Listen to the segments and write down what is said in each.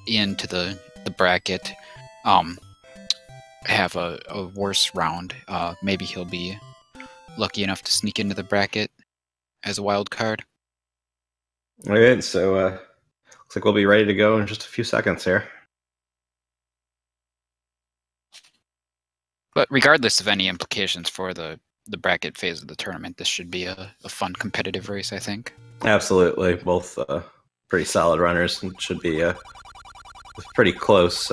into the bracket have a worse round. Maybe he'll be lucky enough to sneak into the bracket as a wild card. All right, so looks like we'll be ready to go in just a few seconds here. But regardless of any implications for the bracket phase of the tournament, this should be a fun competitive race, I think. Absolutely. Both pretty solid runners, and should be a pretty close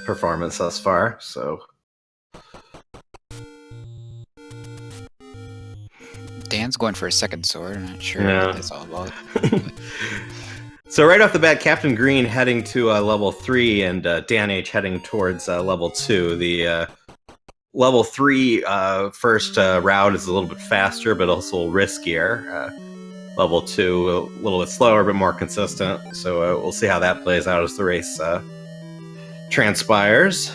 performance thus far. So Dan's going for a second sword. I'm not sure what that's all about. So right off the bat, Captain Green heading to level 3, and Dan H heading towards level 2. The level 3 first route is a little bit faster, but also a little riskier. Level 2, a little bit slower, but more consistent. So we'll see how that plays out as the race transpires.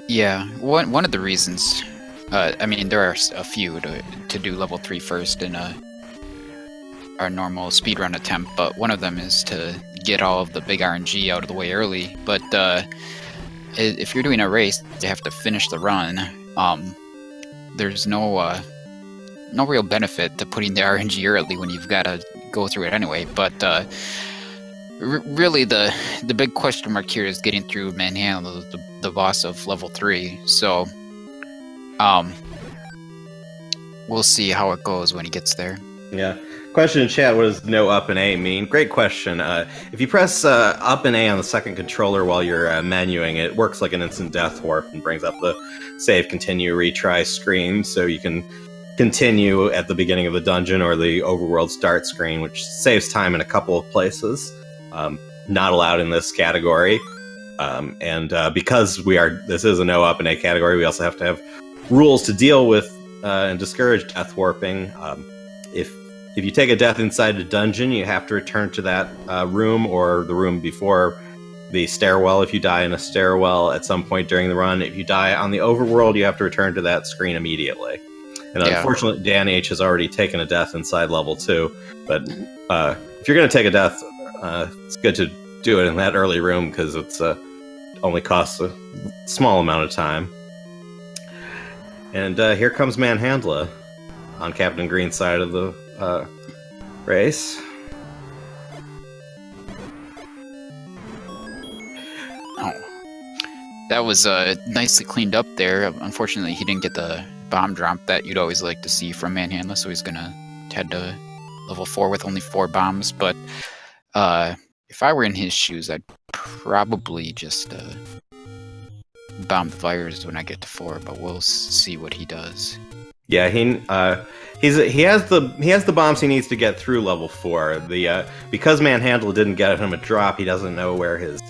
Yeah, one of the reasons, I mean, there are a few to do level 3 first in our normal speedrun attempt, but one of them is to get all of the big RNG out of the way early. But if you're doing a race, you have to finish the run. There's no real benefit to putting the RNG early when you've got to go through it anyway. But really, the big question mark here is getting through Manhandle, the boss of level 3. So we'll see how it goes when he gets there. Yeah. Question in chat, what does no Up+A mean? Great question. If you press Up+A on the second controller while you're menuing, it works like an instant death warp and brings up the save, continue, retry screen, so you can continue at the beginning of the dungeon or the overworld start screen, which saves time in a couple of places. Not allowed in this category. And because this is a no Up+A category, we also have to have rules to deal with and discourage death warping. If you take a death inside a dungeon, you have to return to that room or the room before the stairwell if you die in a stairwell at some point during the run. If you die on the overworld, you have to return to that screen immediately. And unfortunately, Dan H has already taken a death inside level 2. But if you're going to take a death, it's good to do it in that early room because it's only costs a small amount of time. And here comes Manhandla on Captain Green's side of the race. Oh, that was nicely cleaned up there. Unfortunately, he didn't get the bomb drop that you'd always like to see from Manhandla, so he's gonna head to level 4 with only 4 bombs. But if I were in his shoes, I'd probably just bomb the fires when I get to 4. But we'll see what he does. Yeah, he has the bombs he needs to get through level 4. Because Manhandle didn't get him a drop, he doesn't know where his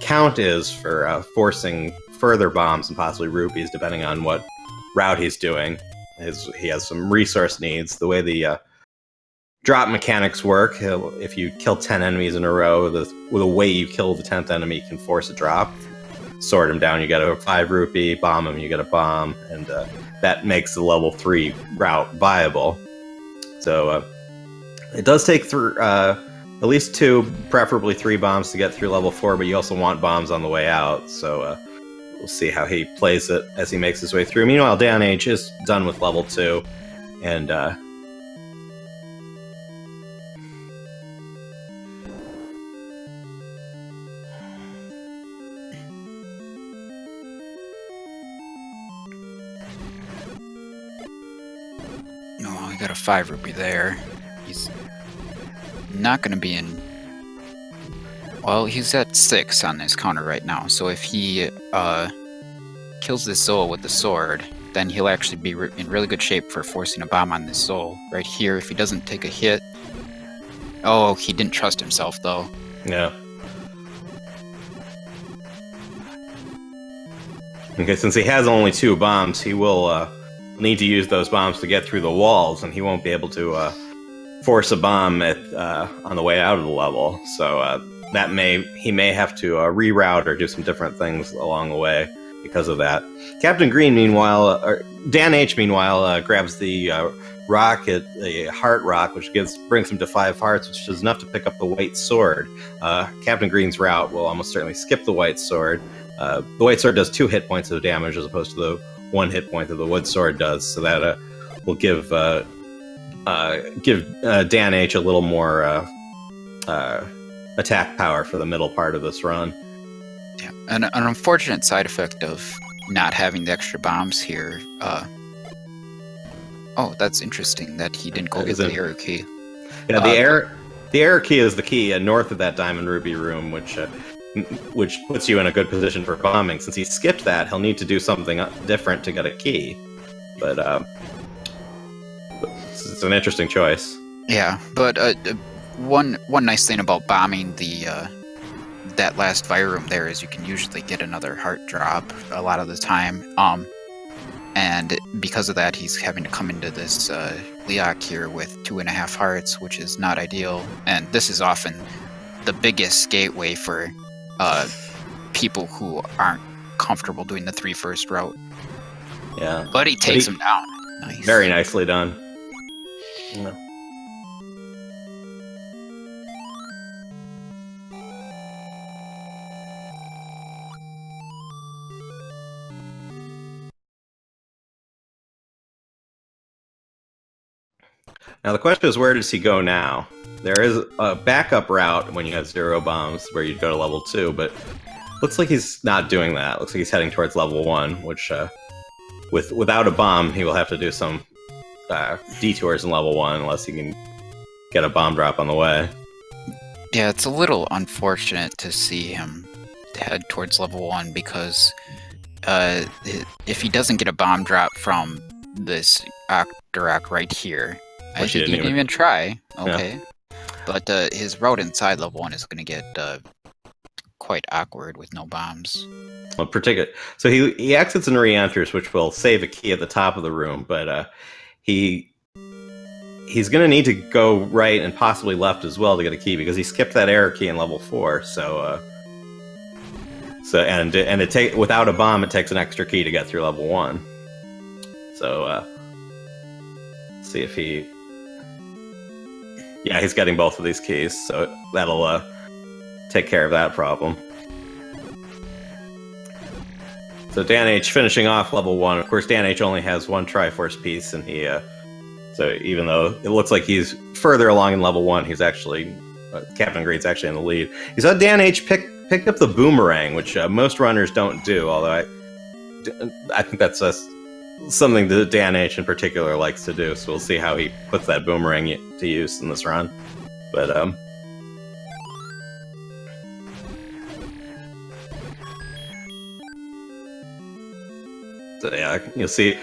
count is for forcing further bombs and possibly rupees, depending on what route he's doing. He has some resource needs. The way the drop mechanics work, if you kill 10 enemies in a row, the way you kill the 10th enemy can force a drop. Sword him down, you get a 5 rupee. Bomb him, you get a bomb, and that makes the level 3 route viable. So it does take at least 2, preferably 3 bombs to get through level 4, but you also want bombs on the way out. So we'll see how he plays it as he makes his way through. Meanwhile, Dan H is done with level 2, and got a 5 rupee there. He's not going to be in... Well, he's at 6 on his counter right now, so if he kills this soul with the sword, then he'll actually be in really good shape for forcing a bomb on this soul. Right here, if he doesn't take a hit... Oh, he didn't trust himself, though. Yeah. Okay, since he has only 2 bombs, he will need to use those bombs to get through the walls, and he won't be able to force a bomb on the way out of the level. So he may have to reroute or do some different things along the way because of that. Captain Green, meanwhile, Dan H, meanwhile, grabs the rocket, a heart rock, which brings him to 5 hearts, which is enough to pick up the white sword. Captain Green's route will almost certainly skip the white sword. The white sword does 2 hit points of damage as opposed to the 1 hit point that the wood sword does, so that will give Dan H a little more attack power for the middle part of this run. Yeah, and an unfortunate side effect of not having the extra bombs here. Oh, that's interesting that he didn't go get the error key. Yeah, the error key is the key north of that Diamond Ruby room, which puts you in a good position for bombing. Since he skipped that, he'll need to do something different to get a key. But it's an interesting choice. Yeah, but one nice thing about bombing that last fire room there is you can usually get another heart drop a lot of the time. And because of that, he's having to come into this Leok here with 2.5 hearts, which is not ideal. And this is often the biggest gateway for people who aren't comfortable doing the 3 first route. Yeah, but he takes him down. Nice. Very nicely done. Yeah. Now the question is, where does he go now? There is a backup route when you have 0 bombs where you'd go to level 2, but looks like he's not doing that. Looks like he's heading towards level 1, which without a bomb, he will have to do some detours in level 1 unless he can get a bomb drop on the way. Yeah, it's a little unfortunate to see him head towards level 1 because if he doesn't get a bomb drop from this Octorok right here, which he didn't even try. Okay. Yeah. But his route inside level 1 is going to get quite awkward with no bombs. Well, so he exits and re-enters, which will save a key at the top of the room, but he's going to need to go right and possibly left as well to get a key because he skipped that error key in level 4. Without a bomb, it takes an extra key to get through level 1. So see if he. Yeah, he's getting both of these keys, so that'll take care of that problem. So Dan H finishing off level 1. Of course, Dan H only has 1 Triforce piece, and he so even though it looks like he's further along in level 1, he's actually Captain Green's actually in the lead. You saw Dan H picked up the boomerang, which most runners don't do. Although I think that's something that Dan H in particular likes to do. So we'll see how he puts that boomerang to use in this run. But so yeah, you'll see,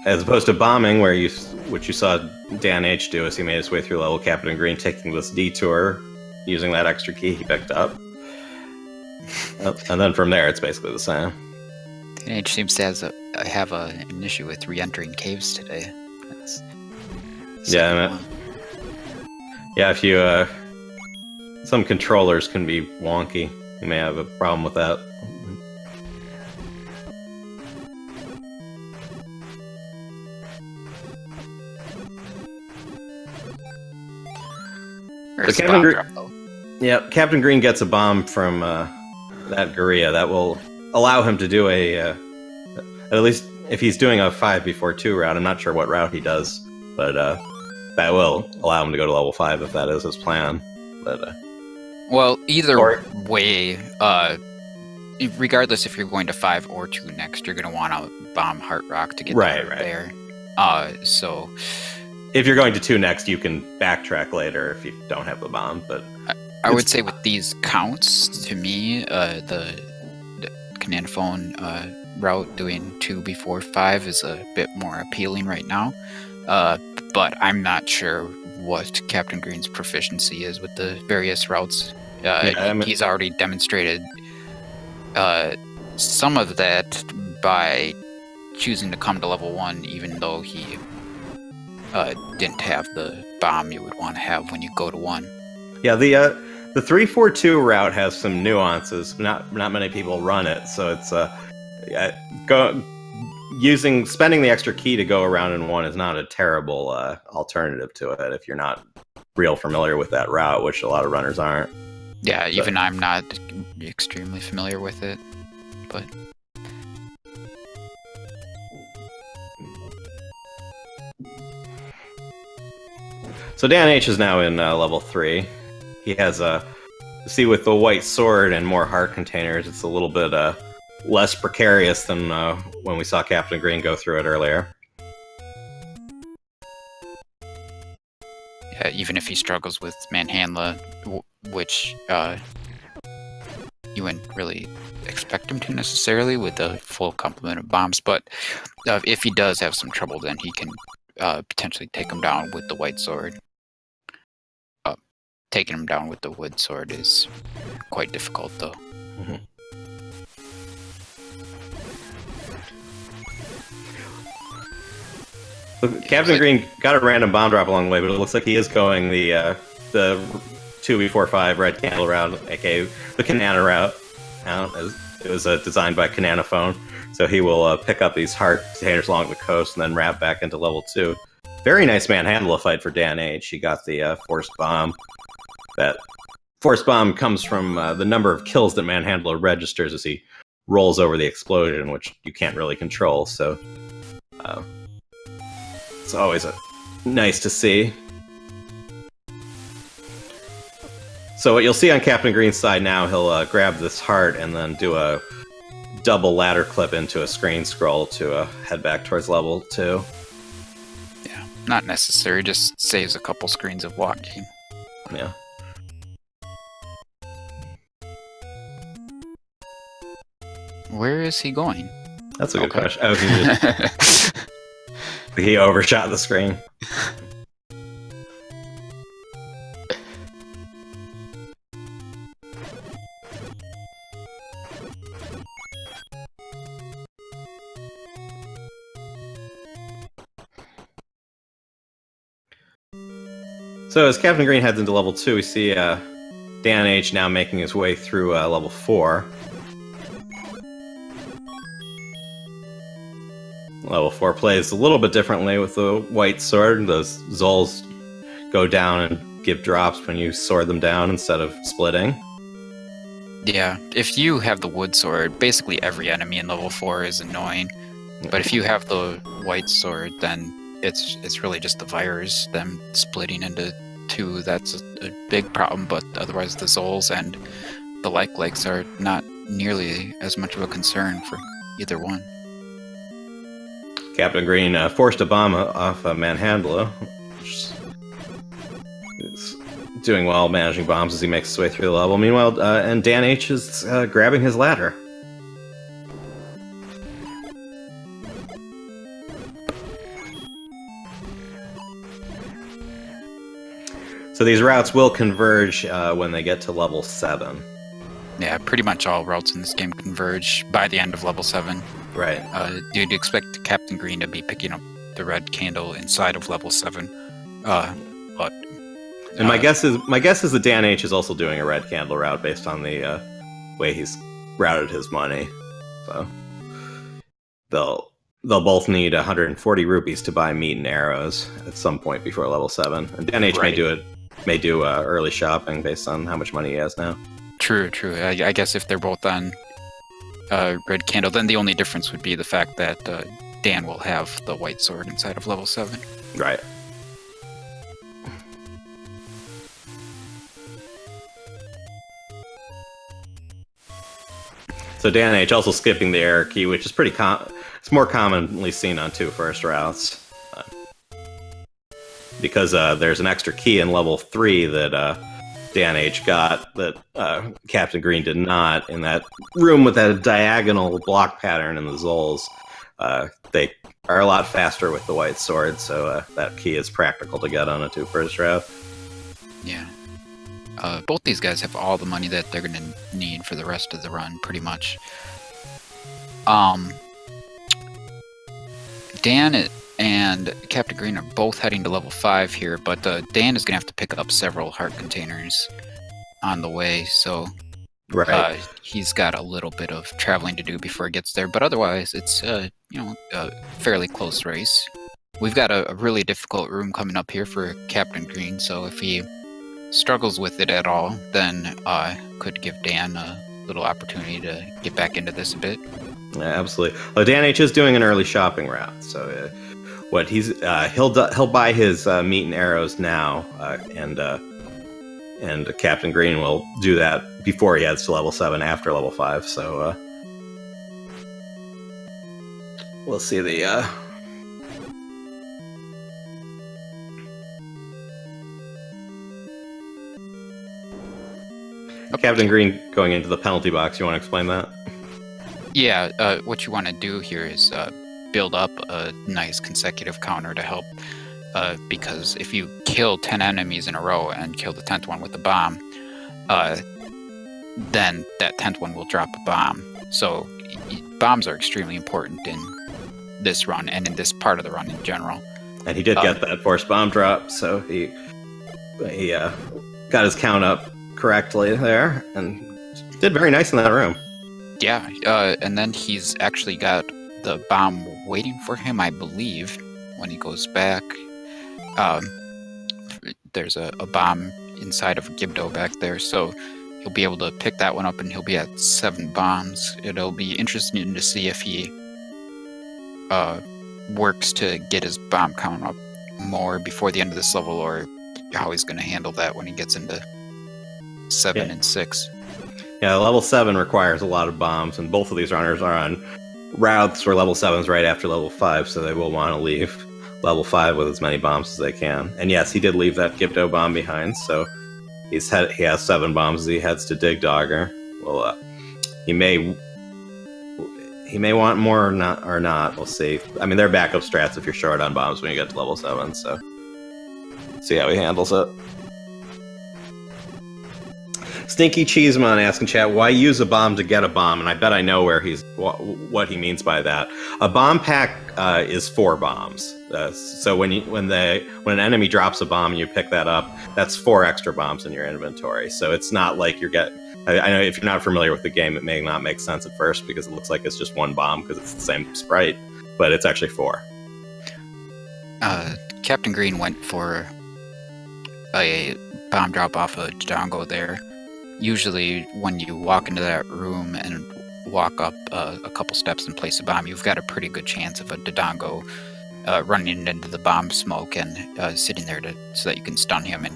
as opposed to bombing, which you saw Dan H do as he made his way through level, Captain Green taking this detour, using that extra key he picked up. And then from there, it's basically the same. Dan H seems to have an issue with re-entering caves today. Yeah, if you some controllers can be wonky. You may have a problem with that. Captain Green gets a bomb from that Gorilla that will allow him to do at least if he's doing a 5 before 2 route. I'm not sure what route he does, but that will allow him to go to level 5 if that is his plan. But well, either way, regardless if you're going to 5 or 2 next, you're going to want to bomb Heart Rock to get there. So if you're going to 2 next, you can backtrack later if you don't have the bomb. But I would say with these counts, to me, the Command Phone route doing 2 before 5 is a bit more appealing right now. But I'm not sure what Captain Green's proficiency is with the various routes. He's already demonstrated some of that by choosing to come to level 1, even though he didn't have the bomb you would want to have when you go to 1. Yeah, the 3-4-2 route has some nuances. Not many people run it, so it's spending the extra key to go around in one is not a terrible alternative to it if you're not real familiar with that route, which a lot of runners aren't. Yeah, even I'm not extremely familiar with it, but... So Dan H is now in level 3. He has see, with the white sword and more heart containers, it's a little bit less precarious than when we saw Captain Green go through it earlier. Yeah, even if he struggles with Manhandla, which you wouldn't really expect him to necessarily with a full complement of bombs, but if he does have some trouble, then he can potentially take him down with the white sword. Taking him down with the wood sword is quite difficult, though. Mm-hmm. Captain Green got a random bomb drop along the way, but it looks like he is going the 2B45 red candle route, aka the Kanana route. It was designed by Kananaphone, so he will pick up these heart containers along the coast and then wrap back into level 2. Very nice Manhandla fight for Dan H. He got the forced bomb. That forced bomb comes from the number of kills that Manhandla registers as he rolls over the explosion, which you can't really control, so it's always nice to see. So what you'll see on Captain Green's side now, he'll grab this heart and then do a double ladder clip into a screen scroll to head back towards level 2. Yeah, not necessary, just saves a couple screens of walking. Yeah. Where is he going? That's a good question. Oh, he overshot the screen. So as Captain Green heads into level 2, we see Dan H now making his way through level 4. Level 4 plays a little bit differently with the white sword. Those Zols go down and give drops when you sword them down instead of splitting. Yeah, if you have the wood sword, basically every enemy in level 4 is annoying. But if you have the white sword, then it's really just the virus, them splitting into 2. That's a big problem, but otherwise the Zols and the likes are not nearly as much of a concern for either one. Captain Green forced a bomb off Manhandla, which is doing well managing bombs as he makes his way through the level. Meanwhile, and Dan H is grabbing his ladder. So these routes will converge when they get to level 7. Yeah, pretty much all routes in this game converge by the end of level 7. Right. You'd expect Captain Green to be picking up the red candle inside of level 7. But my guess is that Dan H is also doing a red candle route based on the way he's routed his money. So they'll both need 140 rupees to buy meat and arrows at some point before level 7. And Dan H may do early shopping based on how much money he has now. True. I guess if they're both on red candle, then the only difference would be the fact that Dan will have the white sword inside of level 7. Right. So Dan H also skipping the error key, which is it's more commonly seen on 2 first routes. Because there's an extra key in level 3 that Dan H got that Captain Green did not. In that room with that diagonal block pattern in the Zols, they are a lot faster with the white sword, so that key is practical to get on a 2 first route. Yeah. Both these guys have all the money that they're going to need for the rest of the run, pretty much. Dan and Captain Green are both heading to level 5 here, but Dan is going to have to pick up several heart containers on the way, so Right. He's got a little bit of traveling to do before he gets there, but otherwise it's a fairly close race. We've got a really difficult room coming up here for Captain Green, so if he struggles with it at all, then could give Dan a little opportunity to get back into this a bit. Yeah, absolutely. Well, Dan H is doing an early shopping route, so what he'll buy his meat and arrows now, and Captain Green will do that before he heads to level 7 after level 5. So we'll see the. Captain Green going into the penalty box. You want to explain that? Yeah, what you want to do here is build up a nice consecutive counter to help, because if you kill 10 enemies in a row and kill the 10th one with a bomb, then that 10th one will drop a bomb. So bombs are extremely important in this run and in this part of the run in general. And he did get that forced bomb drop, so he got his count up correctly there and did very nice in that room. Yeah, and then he's actually got the bomb waiting for him, I believe, when he goes back. There's a bomb inside of Gibdo back there, so he'll be able to pick that one up and he'll be at 7 bombs. It'll be interesting to see if he works to get his bomb count up more before the end of this level, or how he's going to handle that when he gets into 7 and 6. Yeah, level 7 requires a lot of bombs, and both of these runners are on routes where level 7 is right after level 5, so they will want to leave level 5 with as many bombs as they can. And yes, he did leave that Gibdo bomb behind, so he has 7 bombs as he heads to Dig Dogger. Well, he may want more or not. We'll see. I mean, they're backup strats if you're short on bombs when you get to level 7, so see how he handles it. Stinky Cheesemon asking chat, why use a bomb to get a bomb? And I bet I know what he means by that. A bomb pack is 4 bombs. So when an enemy drops a bomb and you pick that up, that's 4 extra bombs in your inventory. So it's not like you're getting. I know if you're not familiar with the game, it may not make sense at first because it looks like it's just 1 bomb because it's the same sprite, but it's actually 4. Captain Green went for a bomb drop off of Dodongo there. Usually when you walk into that room and walk up a couple steps and place a bomb, you've got a pretty good chance of a Dodongo running into the bomb smoke and sitting there so that you can stun him and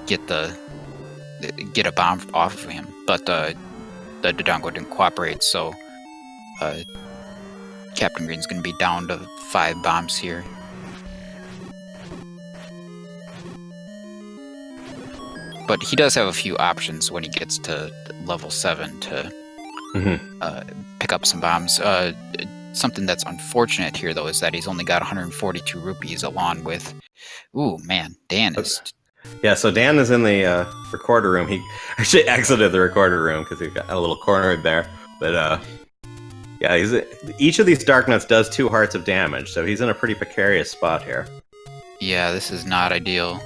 get a bomb off of him. But the Dodongo didn't cooperate, so Captain Green's going to be down to 5 bombs here. But he does have a few options when he gets to level 7 to pick up some bombs. Something that's unfortunate here, though, is that he's only got 142 rupees along with... Ooh, man, Dan is... Yeah, so Dan is in the recorder room. He actually exited the recorder room because he got a little cornered there. But, yeah, each of these Dark Nuts does 2 hearts of damage, so he's in a pretty precarious spot here. Yeah, this is not ideal.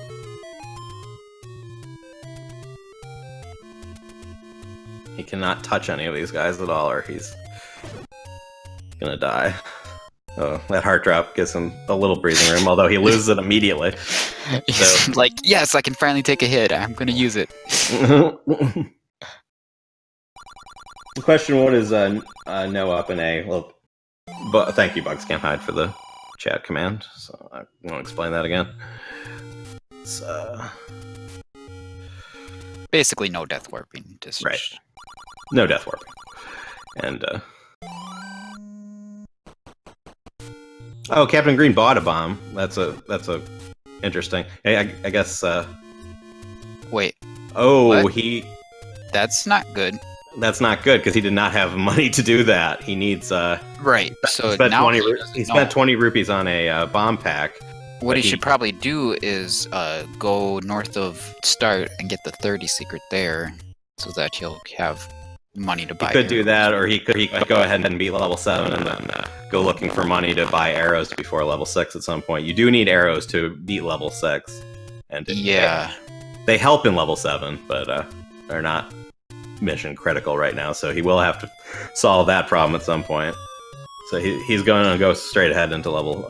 He cannot touch any of these guys at all, or he's gonna die. Oh, that heart drop gives him a little breathing room, although he loses it immediately. He's like, yes, I can finally take a hit. I'm gonna use it. The question, what is no Up+A? Well, but thank you, Bugs Can't Hide, for the chat command. So I won't explain that again. So basically, no death warping. Just right. No death warping. And, oh, Captain Green bought a bomb. That's a interesting. I guess, wait. Oh, what? That's not good. That's not good, because he did not have money to do that. He needs, right, so he spent 20 rupees on a bomb pack. What he should probably do is go north of Start and get the 30 secret there, so that he'll have money to buy. He could do that, or he could go ahead and beat level 7 and then go looking for money to buy arrows before level 6 at some point. You do need arrows to beat level 6. And yeah. They help in level 7, but are not mission critical right now, so he will have to solve that problem at some point. So he's going to go straight ahead into level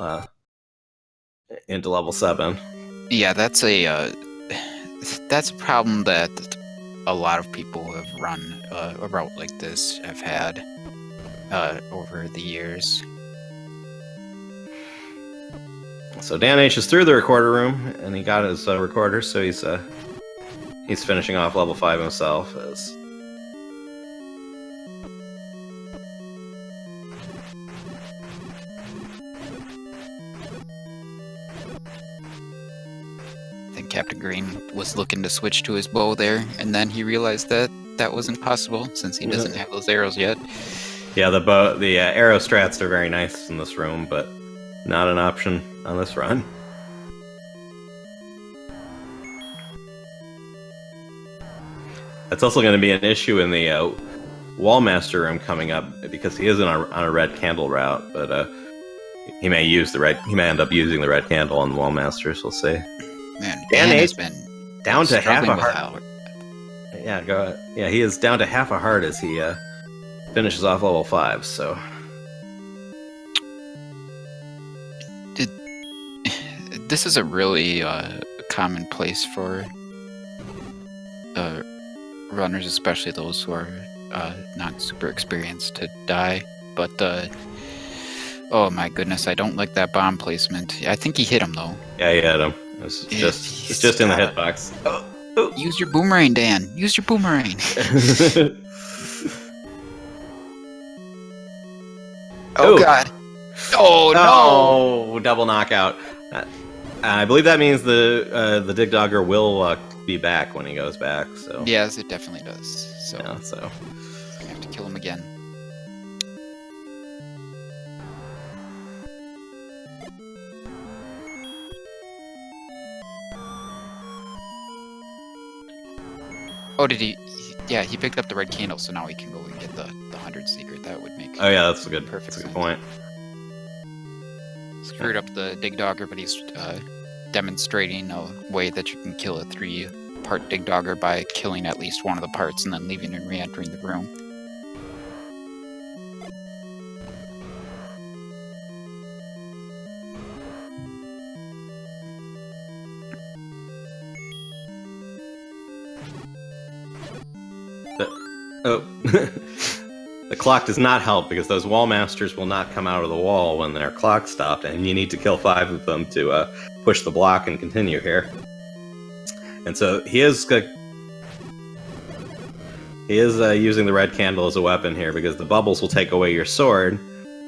7. Yeah, that's a problem that a lot of people who have run a route like this have had over the years. So Dan H is through the recorder room, and he got his recorder, so he's finishing off level 5 himself. Captain Green was looking to switch to his bow there, and then he realized that that wasn't possible since he doesn't have those arrows yet. Yeah, the arrow strats are very nice in this room, but not an option on this run. That's also going to be an issue in the Wallmaster room coming up, because he is on a red candle route, but he may end up using the red candle on the Wallmasters. We'll see. Man, Dan has been down to half a heart. Howard. Yeah, go ahead. Yeah, he is down to half a heart as he finishes off level 5. So, this is a really common place for runners, especially those who are not super experienced, to die. But oh my goodness, I don't like that bomb placement. I think he hit him though. Yeah, he hit him. It's just in the hitbox. Oh. Use your boomerang, Dan. Use your boomerang. Oh God. Oh no. Oh, double knockout. I believe that means the Dig Dogger will be back when he goes back. So yes, it definitely does. So yeah, so I have to kill him again. Oh, did he? Yeah, he picked up the red candle, so now he can go and get the 100 secret. That would make. Oh yeah, that's a good point. Screwed up the Dig Dogger, but he's demonstrating a way that you can kill a 3-part Dig Dogger by killing at least one of the parts and then leaving and re-entering the room. Oh, the clock does not help because those Wallmasters will not come out of the wall when their clock stopped, and you need to kill 5 of them to push the block and continue here. And so he is using the red candle as a weapon here because the bubbles will take away your sword,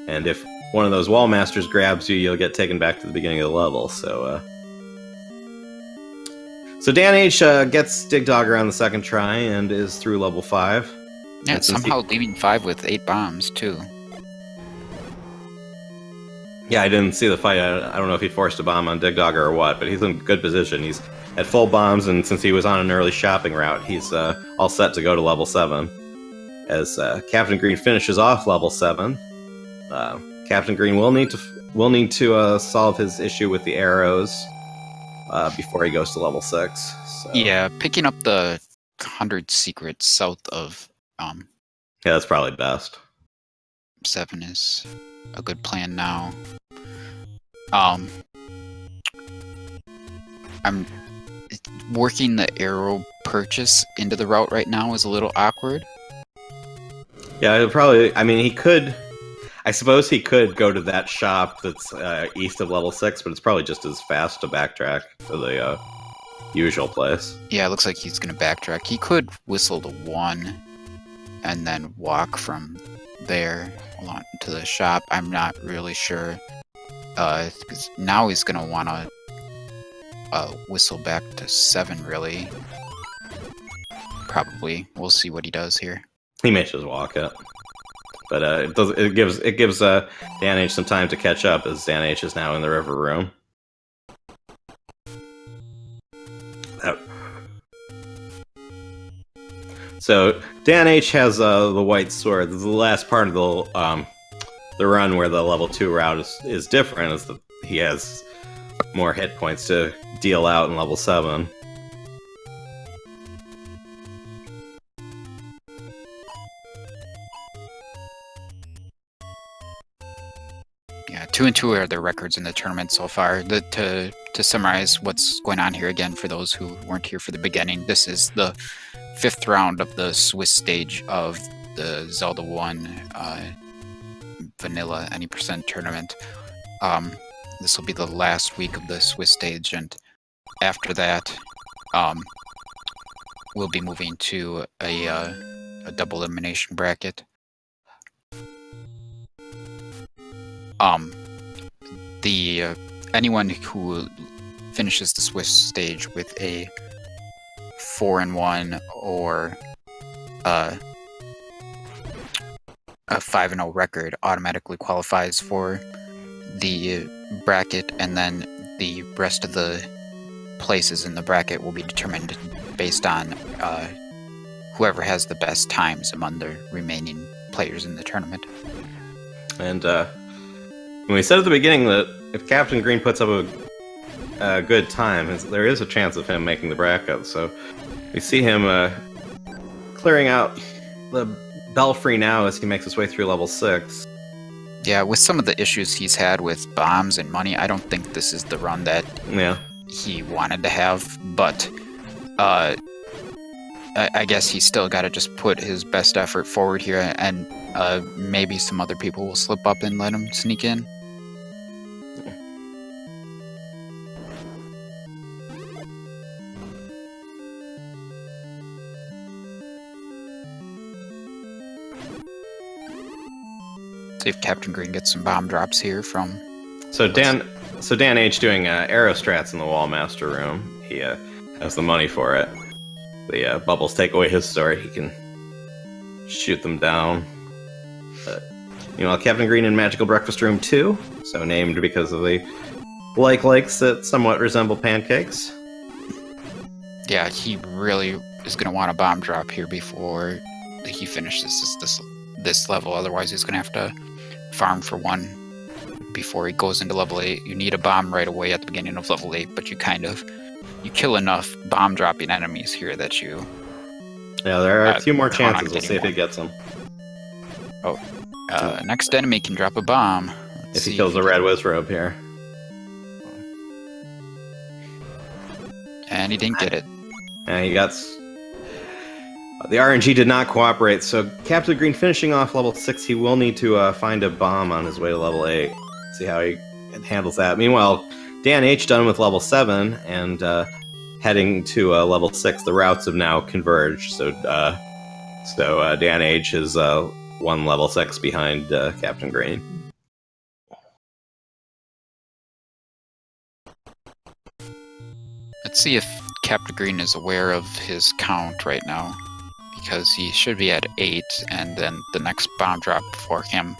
and if one of those Wallmasters grabs you, you'll get taken back to the beginning of the level. So Dan H gets Dig Dogger on the second try and is through level 5. Yeah, it's somehow leaving 5 with 8 bombs, too. Yeah, I didn't see the fight. I don't know if he forced a bomb on Dig Dogger or what, but he's in good position. He's at full bombs, and since he was on an early shopping route, he's all set to go to level 7. As Captain Green finishes off level 7, Captain Green will need to solve his issue with the arrows before he goes to level 6. So. Yeah, picking up the 100 secrets south of yeah, that's probably best. 7 is a good plan now. I'm working the arrow purchase into the route right now is a little awkward. Yeah, probably. I mean, I suppose he could go to that shop that's east of level 6, but it's probably just as fast to backtrack to the usual place. Yeah, it looks like he's going to backtrack. He could whistle to 1 and then walk from there along to the shop. I'm not really sure. Because now he's going to want to whistle back to 7, really. Probably. We'll see what he does here. He may just walk it. But it gives Dan H some time to catch up, as Dan H is now in the river room. So Dan H has the white sword. This is the last part of the run where the level 2 route is different, as he has more hit points to deal out in level 7. 2 and 2 are their records in the tournament so far. To summarize what's going on here again for those who weren't here for the beginning, this is the 5th round of the Swiss stage of the Zelda 1 vanilla any percent tournament. This will be the last week of the Swiss stage, and after that, we'll be moving to a double elimination bracket. Anyone who finishes the Swiss stage with a 4-1 or a 5-0 record automatically qualifies for the bracket, and then the rest of the places in the bracket will be determined based on whoever has the best times among the remaining players in the tournament. And when we said at the beginning that if Captain Green puts up a good time, there is a chance of him making the bracket. So we see him clearing out the Belfry now as he makes his way through level 6. Yeah, with some of the issues he's had with bombs and money, I don't think this is the run that he wanted to have, but I guess he's still got to just put his best effort forward here, and maybe some other people will slip up and let him sneak in. See if Captain Green gets some bomb drops here from... So Dan H doing arrow strats in the Wallmaster room. He has the money for it. The bubbles take away his sword. He can shoot them down. Meanwhile, Captain Green in Magical Breakfast Room 2, so named because of the likes that somewhat resemble pancakes. Yeah, he really is going to want a bomb drop here before he finishes this level. Otherwise, he's going to have to farm for one before he goes into level 8. You need a bomb right away at the beginning of level 8, but you kill enough bomb dropping enemies here that you... Yeah, there are a few more chances. We'll see if he gets them. Oh, next enemy can drop a bomb. If he kills the red Wizrobe here. And he didn't get it. And he got... The RNG did not cooperate, so Captain Green finishing off level 6, he will need to find a bomb on his way to level 8. See how he handles that. Meanwhile, Dan H done with level 7, and heading to level 6, the routes have now converged, so Dan H is one level 6 behind Captain Green. Let's see if Captain Green is aware of his count right now, because he should be at 8, and then the next bomb drop for him,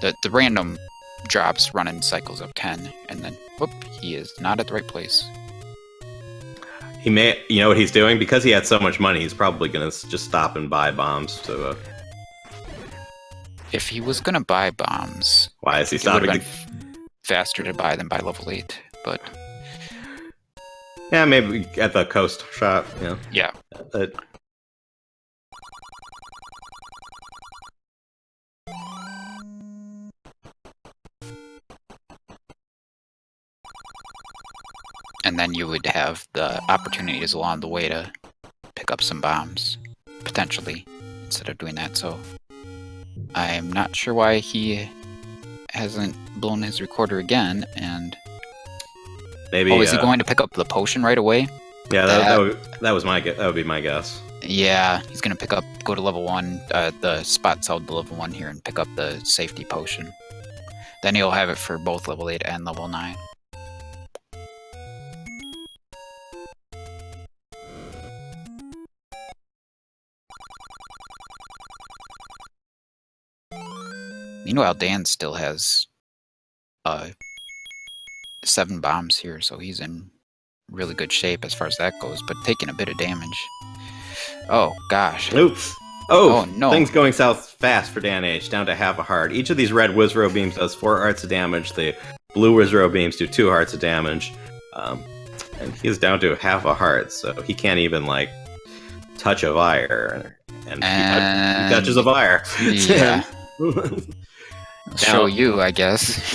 the random drops run in cycles of 10, and then, whoop, he is not at the right place. He may, you know what he's doing? Because he had so much money, he's probably going to just stop and buy bombs to... If he was going to buy bombs... Why is he stopping? It would have been faster to buy them by level 8, but... Yeah, maybe at the coast shop, Yeah. And then you would have the opportunities along the way to pick up some bombs, potentially, instead of doing that. So I'm not sure why he hasn't blown his recorder again, and... Maybe, is he going to pick up the potion right away? Yeah, that would be my guess. Yeah, he's going to go to level 1, the spot south the level 1 here, and pick up the safety potion. Then he'll have it for both level 8 and level 9. Meanwhile, Dan still has 7 bombs here, so he's in really good shape as far as that goes, but taking a bit of damage. Oh, gosh. Oops. Oh, no. Things going south fast for Dan H, down to half a heart. Each of these red Wizrobe beams does 4 hearts of damage. The blue Wizrobe beams do 2 hearts of damage. And he's down to half a heart, so he can't even, like, touch a Vire. And he touches a Vire. Yeah. Show you, I guess.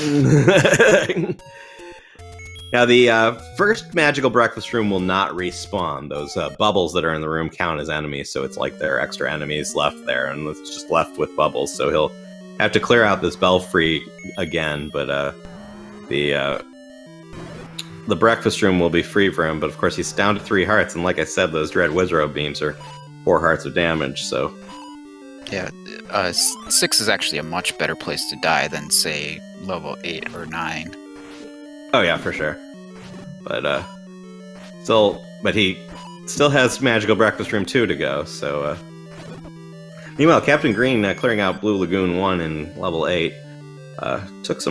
Now, the first magical breakfast room will not respawn. Those bubbles that are in the room count as enemies, so it's like there are extra enemies left there, and it's just left with bubbles. So he'll have to clear out this belfry again, but the breakfast room will be free for him. But of course, he's down to 3 hearts, and like I said, those Dread Wizard beams are 4 hearts of damage, so... Yeah, 6 is actually a much better place to die than, say, level 8 or 9. Oh yeah, for sure. But he still has Magical Breakfast Room 2 to go, so meanwhile, Captain Green, clearing out Blue Lagoon 1 in level 8, took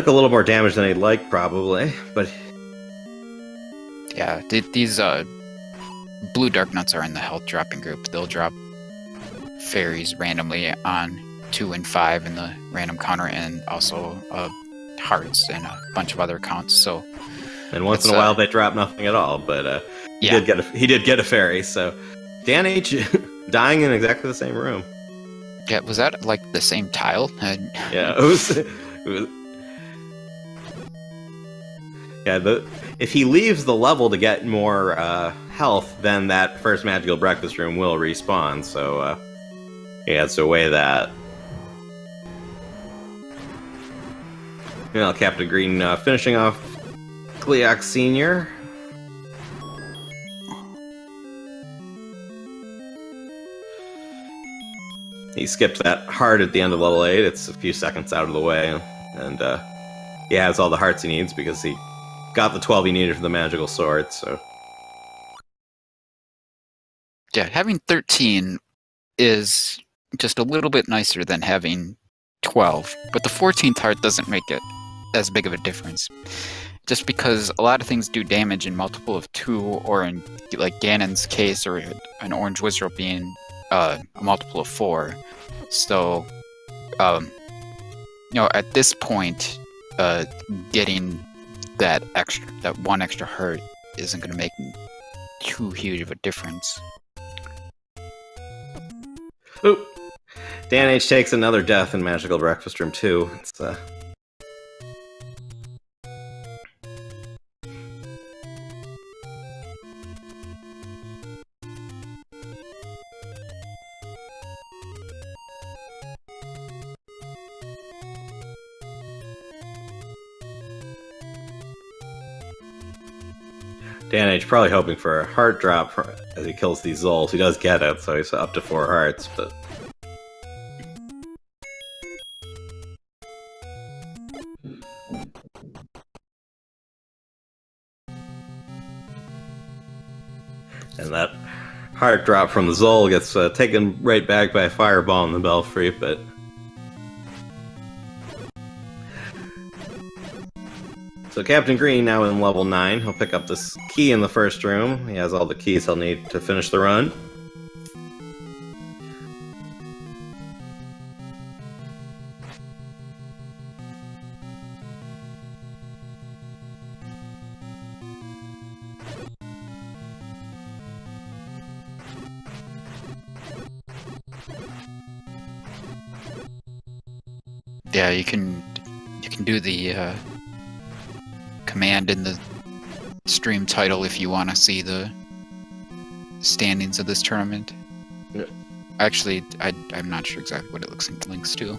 a little more damage than he'd like, probably, but... Yeah, these blue Dark Nuts are in the health dropping group. They'll drop fairies randomly on 2 and 5 in the random counter, and also hearts and a bunch of other counts. So, and once in a while they drop nothing at all, but he did get a fairy. So Dan H dying in exactly the same room. Yeah, was that like the same tile? Yeah, it was. Yeah, if he leaves the level to get more health, then that first magical breakfast room will respawn. So he has to weigh that. Captain Green finishing off Gleax Sr. He skipped that heart at the end of level 8. It's a few seconds out of the way. And he has all the hearts he needs because he got the 12 he needed for the magical sword, so... Yeah, having 13 is just a little bit nicer than having 12. But the 14th heart doesn't make it as big of a difference, just because a lot of things do damage in multiple of 2, or in like Ganon's case, or an orange wizard being a multiple of 4. So at this point, getting that one extra heart isn't going to make too huge of a difference. Oop. Dan H takes another death in Magical Breakfast Room 2. It's Dan H probably hoping for a heart drop as he kills these Zols. He does get it, so he's up to 4 hearts, but... And that heart drop from the Zol gets taken right back by a fireball in the Belfry, but... So Captain Green now in level 9. He'll pick up this key in the first room. He has all the keys he'll need to finish the run. Yeah, you can do the command in the stream title if you want to see the standings of this tournament. Yeah. Actually, I'm not sure exactly what it links to,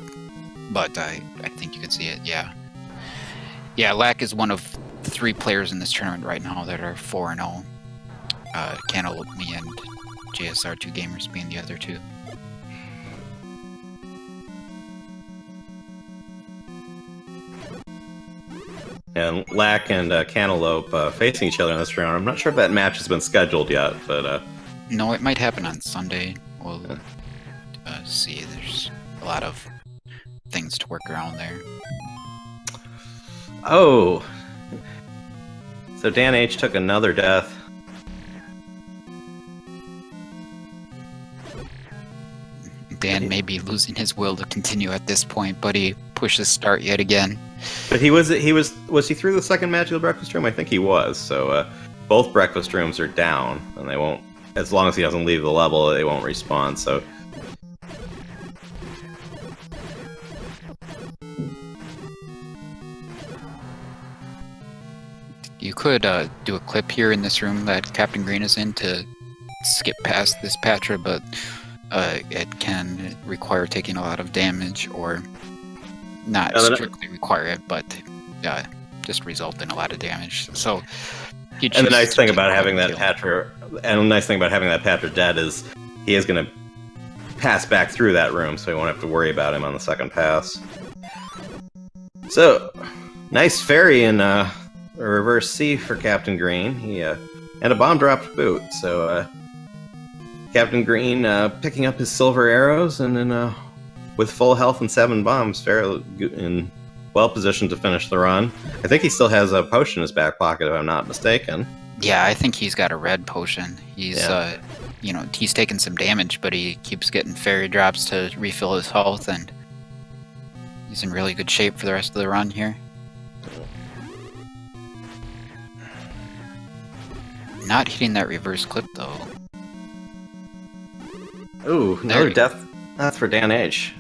but I think you can see it. Yeah, Lack is one of 3 players in this tournament right now that are 4-0. Cantaloupe, me, and JSR2 Gamers being the other 2. And Lack and Cantaloupe facing each other in this round. I'm not sure if that match has been scheduled yet, but... No, it might happen on Sunday. We'll see. There's a lot of things to work around there. Oh! So Dan H took another death. Dan may be losing his will to continue at this point, but he pushes start yet again. But was he through the second magical breakfast room? I think he was. So both breakfast rooms are down, and they won't. As long as he doesn't leave the level, they won't respawn. So could do a clip here in this room that Captain Green is in to skip past this Patra, but it can require taking a lot of damage, or not strictly require it, but just result in a lot of damage. So, and the nice thing about having that Patra, dead is he is going to pass back through that room, so you won't have to worry about him on the second pass. So, nice fairy in a reverse C for Captain Green. He and a bomb dropped boot. So Captain Green picking up his silver arrows, and then with full health and 7 bombs, fairly in well positioned to finish the run. I think he still has a potion in his back pocket, if I'm not mistaken. Yeah, I think he's got a red potion. He's you know, he's taken some damage, but he keeps getting fairy drops to refill his health, and he's in really good shape for the rest of the run here. Not hitting that reverse clip, though. Ooh, another death. That's for Dan H.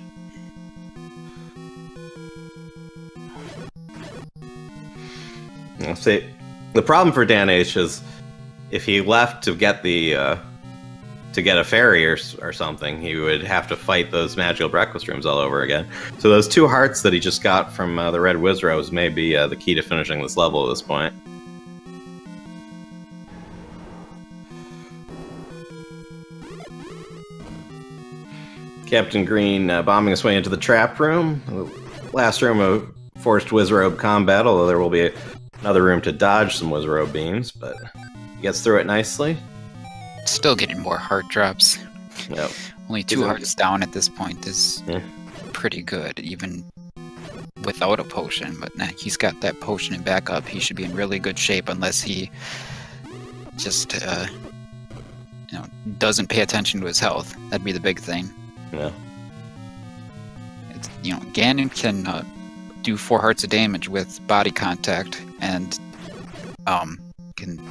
Let's see. The problem for Dan H is if he left to get the to get a fairy or something, he would have to fight those magical breakfast rooms all over again. So those 2 hearts that he just got from the red Wizrose may be the key to finishing this level at this point. Captain Green bombing his way into the trap room. Last room of forced Wizrobe combat, although there will be another room to dodge some Wizrobe beams, but he gets through it nicely. Still getting more heart drops. Yep. Only 2 hearts down at this point is pretty good, even without a potion. But nah, he's got that potion in backup. He should be in really good shape, unless he just you know, doesn't pay attention to his health. That'd be the big thing. Yeah. It's, you know, Ganon can do 4 hearts of damage with body contact, and can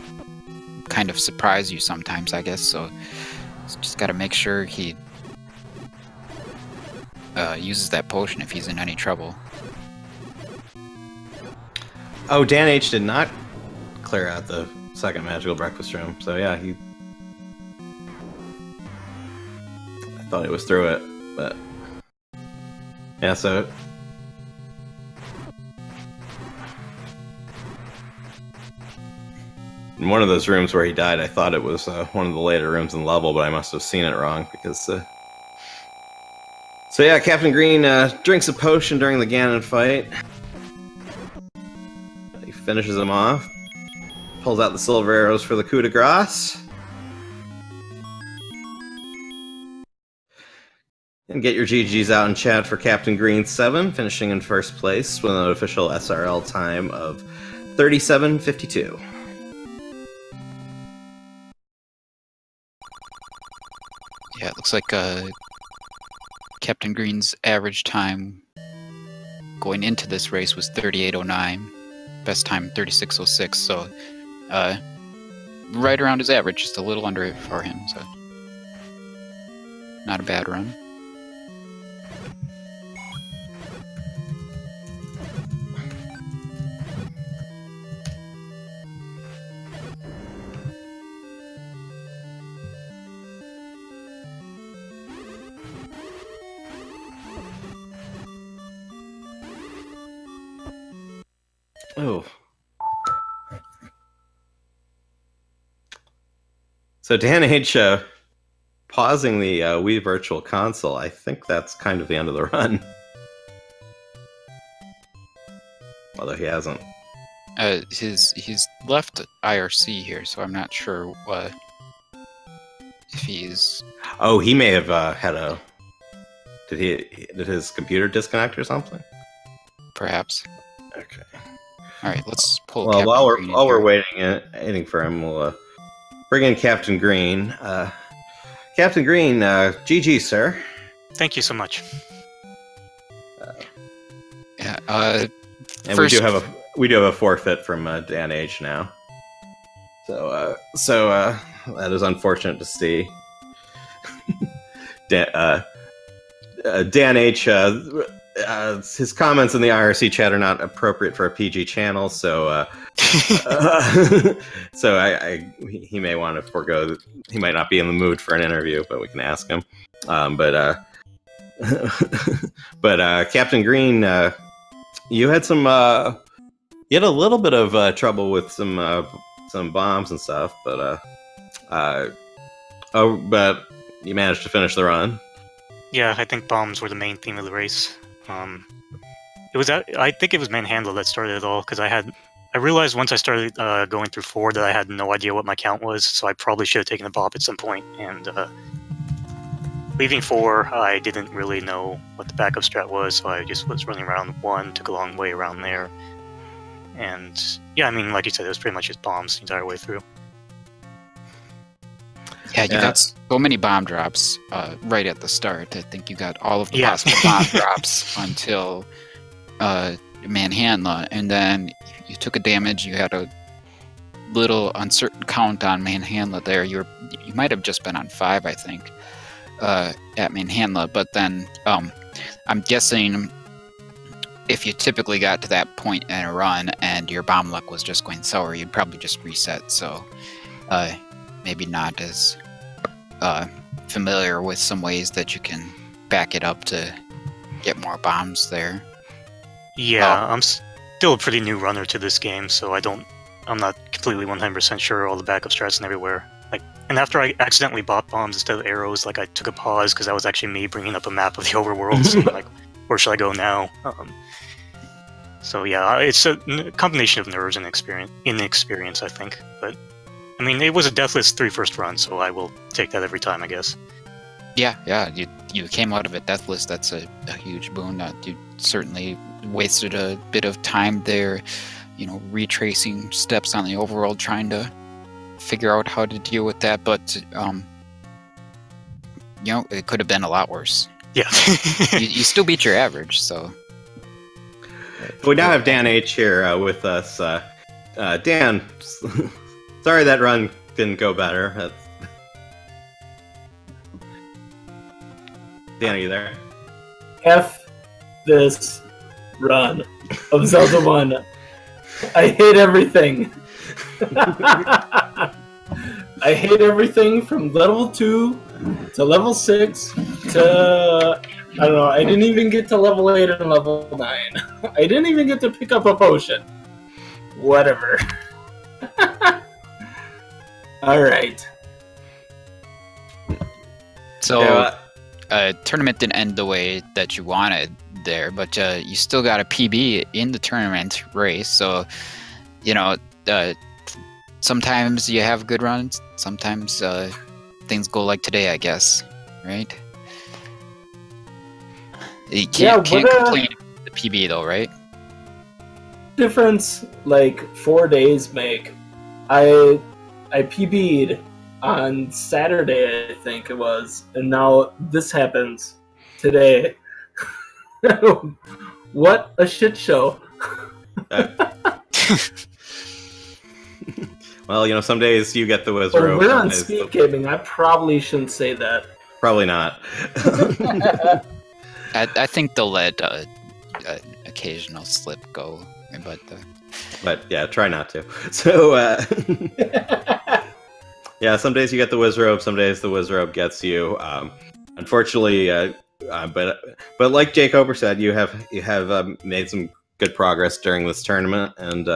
kind of surprise you sometimes, I guess. So just got to make sure he uses that potion if he's in any trouble. Oh, Dan H did not clear out the second magical breakfast room, so yeah, I thought he was through it, but yeah, so in one of those rooms where he died, I thought it was one of the later rooms in the level, but I must have seen it wrong, because so yeah, Captain Green drinks a potion during the Ganon fight. He finishes him off, pulls out the silver arrows for the coup de grace. And get your GGs out in chat for CaptainGreen7, finishing in first place with an official SRL time of 37:52. Yeah, it looks like Captain Green's average time going into this race was 38:09. Best time 36:06, so right around his average, just a little under it for him, so not a bad run. Oh. So Dan H pausing the Wii Virtual Console, I think that's kind of the end of the run. Although he hasn't. He's left IRC here, so I'm not sure if he's... Oh, he may have had a... Did his computer disconnect or something? Perhaps. Okay. All right, let's pull. Well, while we're waiting for him, we'll bring in Captain Green. Captain Green, GG, sir. Thank you so much. Yeah. And we do have a forfeit from Dan H now. So that is unfortunate to see. Dan H his comments in the IRC chat are not appropriate for a PG channel, so he may want to forego. He might not be in the mood for an interview, but we can ask him. But Captain Green, you had some. You had a little bit of trouble with some bombs and stuff, but but you managed to finish the run. Yeah, I think bombs were the main theme of the race. I think it was Manhandle that started it all, because I realized once I started going through 4 that I had no idea what my count was, so I probably should have taken a bop at some point. And leaving 4, I didn't really know what the backup strat was, so I just was running around 1, took a long way around there. And yeah, I mean, like you said, it was pretty much just bombs the entire way through. Yeah, you got so many bomb drops right at the start. I think you got all of the possible bomb drops until Manhandla, and then you took a damage. You had a little uncertain count on Manhandla there. You might have just been on 5, I think, at Manhandla. But then I'm guessing if you typically got to that point in a run and your bomb luck was just going sour, you'd probably just reset. So maybe not as familiar with some ways that you can back it up to get more bombs there. Yeah, I'm still a pretty new runner to this game, so I'm not completely 100% sure all the backup strats and everywhere. And after I accidentally bought bombs instead of arrows, I took a pause because that was actually me bringing up a map of the overworld. So I'm like, where should I go now? So yeah, it's a combination of nerves and inexperience, I think. But I mean, it was a deathless 3 first run, so I will take that every time, I guess. Yeah, you came out of it deathless. That's a huge boon. You certainly wasted a bit of time there, retracing steps on the overworld, trying to figure out how to deal with that. But it could have been a lot worse. Yeah, you still beat your average, so. We now have Dan H here with us. Dan, sorry that run didn't go better. Dan, are you there? F this run of Zelda 1. I hate everything. I hate everything from level 2 to level 6 to... I don't know, I didn't even get to level 8 and level 9. I didn't even get to pick up a potion. Whatever. Alright. So, tournament didn't end the way that you wanted there, but you still got a PB in the tournament race, so, sometimes you have good runs, sometimes things go like today, I guess, right? You can't complain with the PB though, right? Difference 4 days make. I PB'd on Saturday, I think it was, and now this happens today. What a shit show. Well, some days you get the wizard. Oh, we're on speed gaming. I probably shouldn't say that. Probably not. I think they'll let occasional slip go, but yeah, try not to. So yeah, some days you get the wizard, some days the wizard gets you. Unfortunately, but like Jake Ober said, you have made some good progress during this tournament, and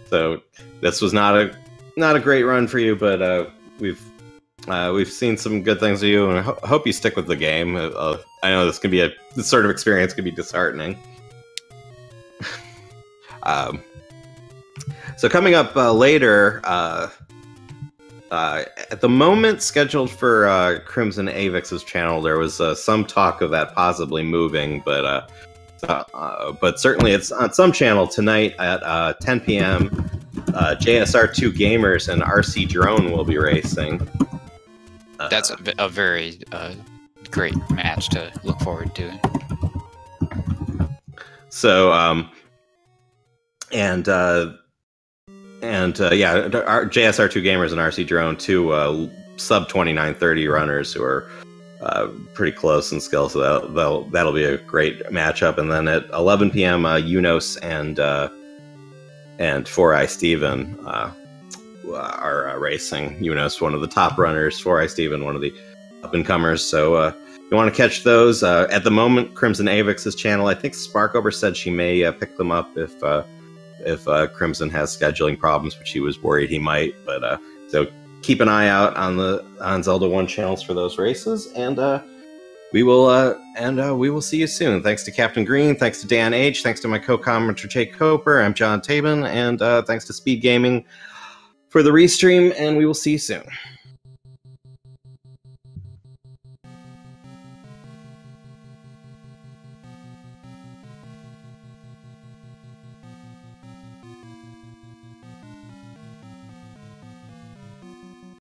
so this was not a great run for you, but we've seen some good things of you, and I hope you stick with the game. I know this sort of experience can be disheartening. So coming up later, at the moment scheduled for Crimson Avix's channel, there was some talk of that possibly moving, but certainly it's on some channel tonight at 10 p.m. JSR2 Gamers and RC Drone will be racing. That's a very great match to look forward to. So, yeah, our JSR2 Gamers and RC Drone, two sub 2930 runners who are pretty close in skill, so that'll be a great matchup. And then at 11 p.m., Unos and Four Eye Steven are racing. Unos, one of the top runners, Four Eye Steven, one of the up-and-comers. So you want to catch those. At the moment, Crimson Avix's channel, I think Sparkover said she may pick them up if Crimson has scheduling problems, which he was worried he might. But so keep an eye out on Zelda 1 channels for those races, and we will see you soon. Thanks to Captain Green, thanks to Dan H, thanks to my co-commentator Jake Coper. I'm John Tabin, and thanks to Speed Gaming for the restream, and we will see you soon.